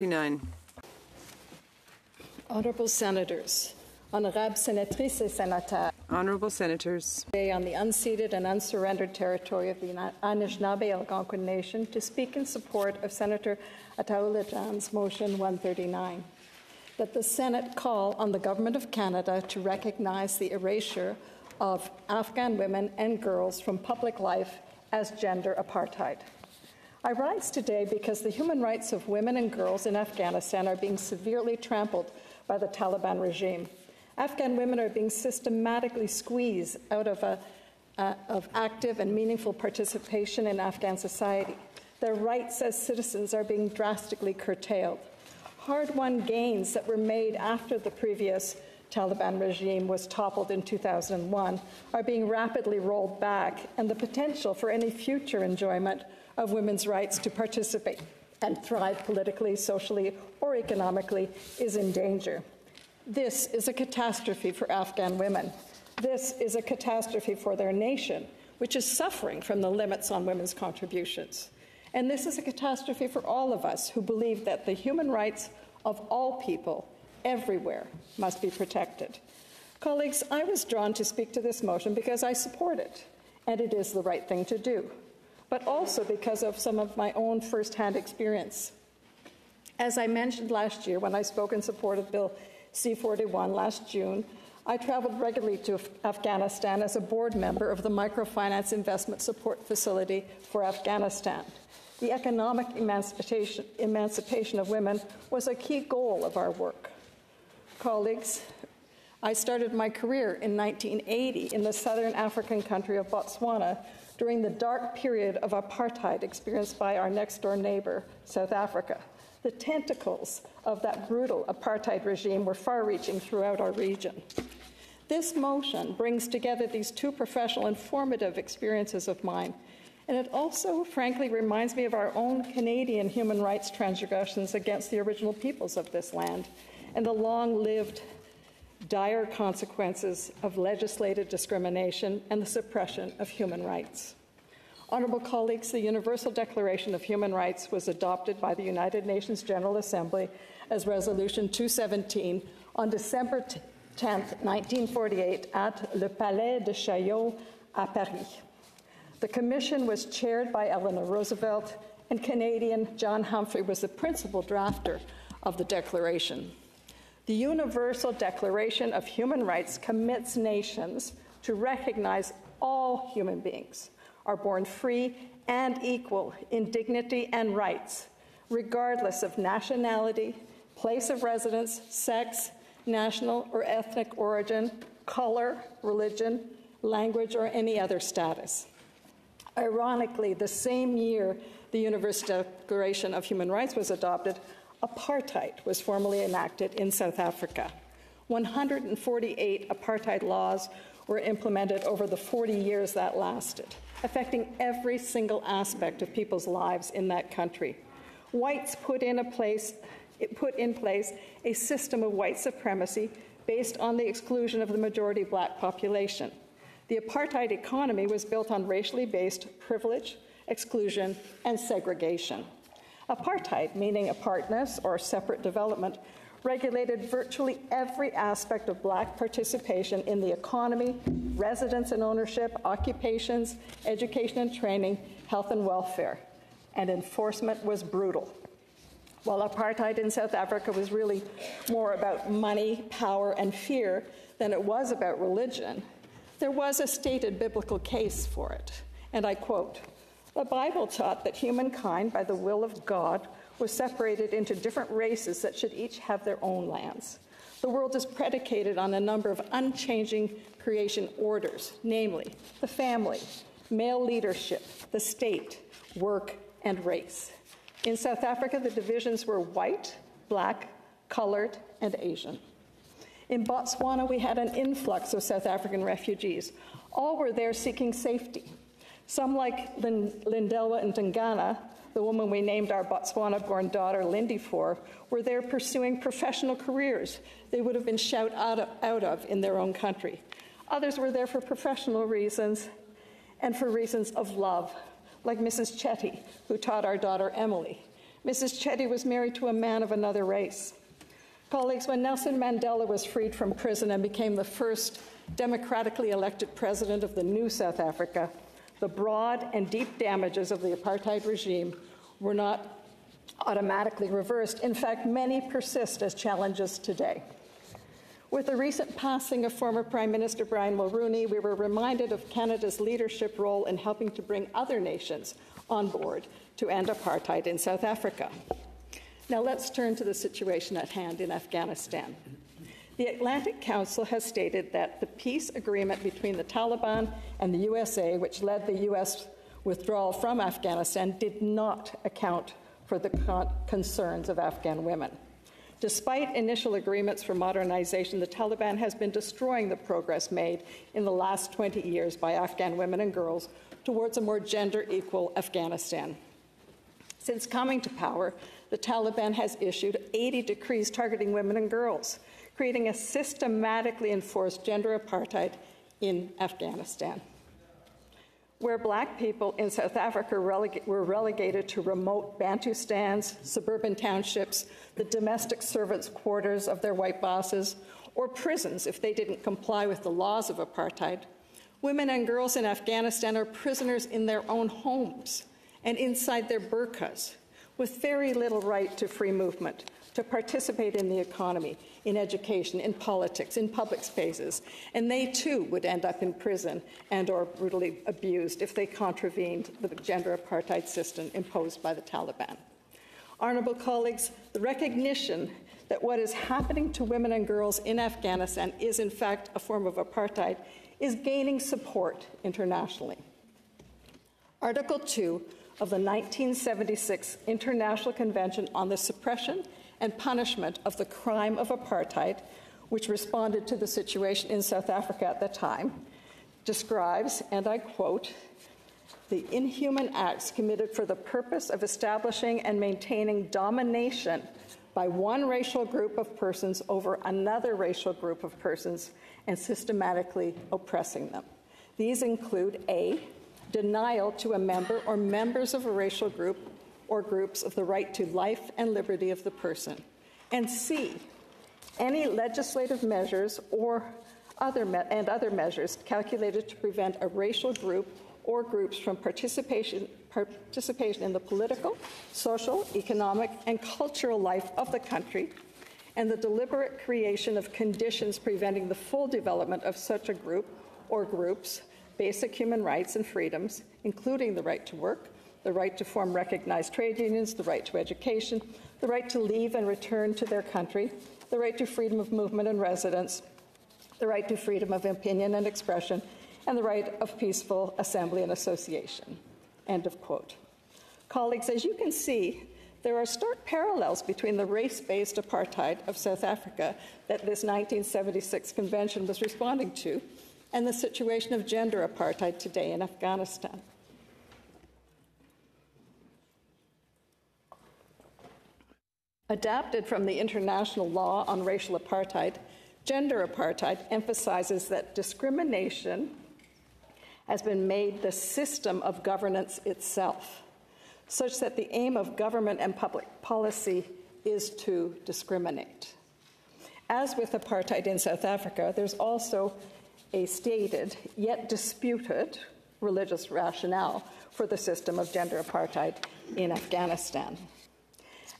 No.139. Honourable Senators, Honourable Sénatrices et Sénateurs, Honourable Senators, on the unceded and unsurrendered territory of the Anishinaabe Algonquin Nation to speak in support of Senator Ataulajan's Motion 139, that the Senate call on the Government of Canada to recognize the erasure of Afghan women and girls from public life as gender apartheid. I rise today because the human rights of women and girls in Afghanistan are being severely trampled by the Taliban regime. Afghan women are being systematically squeezed out of active and meaningful participation in Afghan society. Their rights as citizens are being drastically curtailed. Hard-won gains that were made after the previous Taliban regime was toppled in 2001 are being rapidly rolled back, and the potential for any future enjoyment of women's rights to participate and thrive politically, socially, or economically is in danger. This is a catastrophe for Afghan women. This is a catastrophe for their nation, which is suffering from the limits on women's contributions. And this is a catastrophe for all of us who believe that the human rights of all people everywhere must be protected. Colleagues, I was drawn to speak to this motion because I support it, and it is the right thing to do, but also because of some of my own first-hand experience. As I mentioned last year when I spoke in support of Bill C-41 last June, I traveled regularly to Afghanistan as a board member of the Microfinance Investment Support Facility for Afghanistan. The economic emancipation of women was a key goal of our work. Colleagues, I started my career in 1980 in the southern African country of Botswana during the dark period of apartheid experienced by our next-door neighbor, South Africa. The tentacles of that brutal apartheid regime were far-reaching throughout our region. This motion brings together these two professional and formative experiences of mine, and it also, frankly, reminds me of our own Canadian human rights transgressions against the original peoples of this land and the long-lived dire consequences of legislated discrimination and the suppression of human rights. Honourable colleagues, the Universal Declaration of Human Rights was adopted by the United Nations General Assembly as Resolution 217 on December 10, 1948, at Le Palais de Chaillot à Paris. The Commission was chaired by Eleanor Roosevelt, and Canadian John Humphrey was the principal drafter of the Declaration. The Universal Declaration of Human Rights commits nations to recognize all human beings are born free and equal in dignity and rights, regardless of nationality, place of residence, sex, national or ethnic origin, color, religion, language, or any other status. Ironically, the same year the Universal Declaration of Human Rights was adopted, apartheid was formally enacted in South Africa. 148 apartheid laws were implemented over the 40 years that lasted, affecting every single aspect of people's lives in that country. Whites put in place a system of white supremacy based on the exclusion of the majority black population. The apartheid economy was built on racially based privilege, exclusion, and segregation. Apartheid, meaning apartness or separate development, regulated virtually every aspect of black participation in the economy, residence and ownership, occupations, education and training, health and welfare, and enforcement was brutal. While apartheid in South Africa was really more about money, power, and fear than it was about religion, there was a stated biblical case for it, and I quote, "The Bible taught that humankind, by the will of God, was separated into different races that should each have their own lands. The world is predicated on a number of unchanging creation orders, namely the family, male leadership, the state, work, and race. In South Africa, the divisions were white, black, colored, and Asian. In Botswana, we had an influx of South African refugees. All were there seeking safety. Some, like Lindelwa Ntangana, the woman we named our Botswana-born daughter Lindy for, were there pursuing professional careers they would have been shut out of in their own country. Others were there for professional reasons and for reasons of love, like Mrs. Chetty, who taught our daughter Emily. Mrs. Chetty was married to a man of another race. Colleagues, when Nelson Mandela was freed from prison and became the first democratically elected president of the new South Africa, the broad and deep damages of the apartheid regime were not automatically reversed. In fact, many persist as challenges today. With the recent passing of former Prime Minister Brian Mulroney, we were reminded of Canada's leadership role in helping to bring other nations on board to end apartheid in South Africa. Now let's turn to the situation at hand in Afghanistan. The Atlantic Council has stated that the peace agreement between the Taliban and the USA, which led the U.S. withdrawal from Afghanistan, did not account for the concerns of Afghan women. Despite initial agreements for modernization, the Taliban has been destroying the progress made in the last 20 years by Afghan women and girls towards a more gender-equal Afghanistan. Since coming to power, the Taliban has issued 80 decrees targeting women and girls, creating a systematically enforced gender apartheid in Afghanistan. Where black people in South Africa were relegated to remote Bantustans, suburban townships, the domestic servants' quarters of their white bosses, or prisons if they didn't comply with the laws of apartheid, women and girls in Afghanistan are prisoners in their own homes and inside their burqas, with very little right to free movement, to participate in the economy, in education, in politics, in public spaces, and they too would end up in prison and or brutally abused if they contravened the gender apartheid system imposed by the Taliban. Honourable colleagues, the recognition that what is happening to women and girls in Afghanistan is in fact a form of apartheid is gaining support internationally. Article 2 of the 1976 International Convention on the Suppression and Punishment of the Crime of Apartheid, which responded to the situation in South Africa at the time, describes, and I quote, the inhuman acts committed for the purpose of establishing and maintaining domination by one racial group of persons over another racial group of persons and systematically oppressing them. These include A, denial to a member or members of a racial group or groups of the right to life and liberty of the person, and C, any legislative measures or other measures calculated to prevent a racial group or groups from participation in the political, social, economic, and cultural life of the country, and the deliberate creation of conditions preventing the full development of such a group or groups' basic human rights and freedoms, including the right to work, the right to form recognized trade unions, the right to education, the right to leave and return to their country, the right to freedom of movement and residence, the right to freedom of opinion and expression, and the right of peaceful assembly and association." End of quote. Colleagues, as you can see, there are stark parallels between the race-based apartheid of South Africa that this 1976 convention was responding to and the situation of gender apartheid today in Afghanistan. Adapted from the international law on racial apartheid, gender apartheid emphasizes that discrimination has been made the system of governance itself, such that the aim of government and public policy is to discriminate. As with apartheid in South Africa, there's also a stated, yet disputed, religious rationale for the system of gender apartheid in Afghanistan.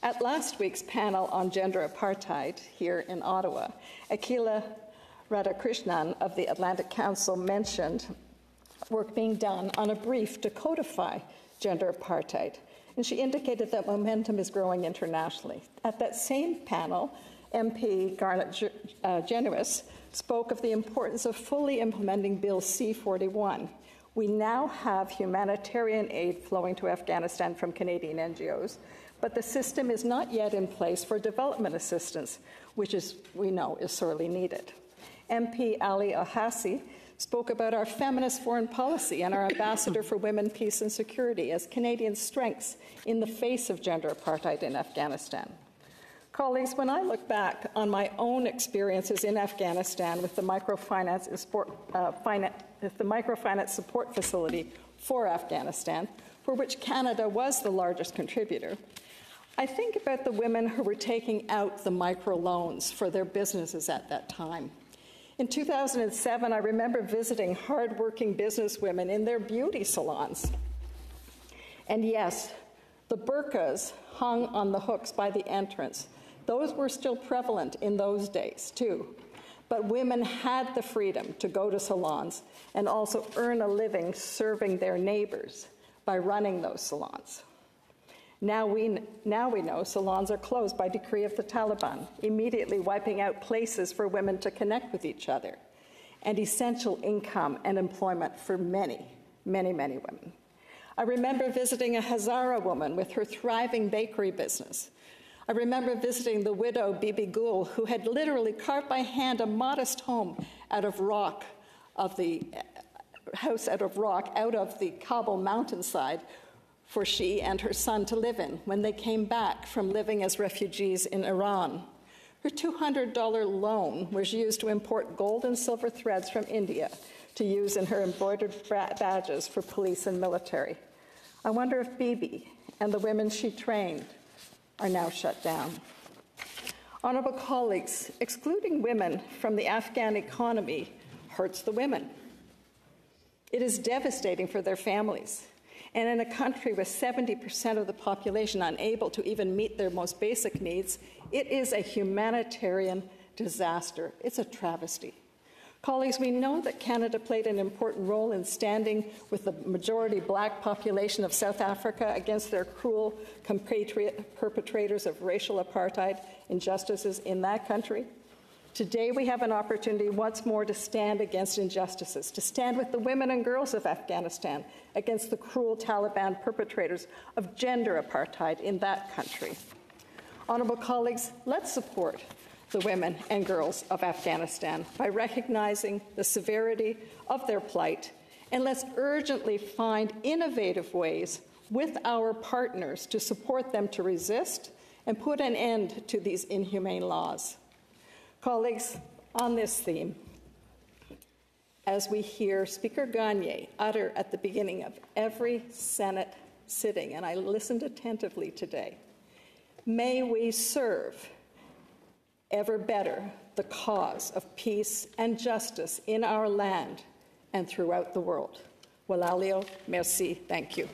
At last week's panel on gender apartheid here in Ottawa, Akila Radhakrishnan of the Atlantic Council mentioned work being done on a brief to codify gender apartheid, and she indicated that momentum is growing internationally. At that same panel, MP Garnet Genuis spoke of the importance of fully implementing Bill C-41. We now have humanitarian aid flowing to Afghanistan from Canadian NGOs, but the system is not yet in place for development assistance, which we know is sorely needed. MP Ali Al-Hassi spoke about our feminist foreign policy and our ambassador for women, peace and security as Canadian strengths in the face of gender apartheid in Afghanistan. Colleagues, when I look back on my own experiences in Afghanistan with the microfinance support facility for Afghanistan, for which Canada was the largest contributor, I think about the women who were taking out the microloans for their businesses at that time. In 2007, I remember visiting hardworking businesswomen in their beauty salons. And yes, the burqas hung on the hooks by the entrance. Those were still prevalent in those days, too. But women had the freedom to go to salons and also earn a living serving their neighbors by running those salons. Now we know salons are closed by decree of the Taliban, immediately wiping out places for women to connect with each other, and essential income and employment for many, many, many women. I remember visiting a Hazara woman with her thriving bakery business. I remember visiting the widow Bibi Gul, who had literally carved by hand a modest home out of rock, out of the Kabul mountainside, for she and her son to live in when they came back from living as refugees in Iran. Her $200 loan was used to import gold and silver threads from India to use in her embroidered badges for police and military. I wonder if Bibi and the women she trained are now shut down. Honorable colleagues, excluding women from the Afghan economy hurts the women. It is devastating for their families. And in a country with 70% of the population unable to even meet their most basic needs, it is a humanitarian disaster. It's a travesty. Colleagues, we know that Canada played an important role in standing with the majority black population of South Africa against their cruel perpetrators of racial apartheid injustices in that country. Today, we have an opportunity once more to stand against injustices, to stand with the women and girls of Afghanistan against the cruel Taliban perpetrators of gender apartheid in that country. Honorable colleagues, let's support the women and girls of Afghanistan by recognizing the severity of their plight, and let's urgently find innovative ways with our partners to support them to resist and put an end to these inhumane laws. Colleagues, on this theme, as we hear Speaker Gagne utter at the beginning of every Senate sitting, and I listened attentively today, may we serve ever better the cause of peace and justice in our land and throughout the world. Walalio, merci, thank you.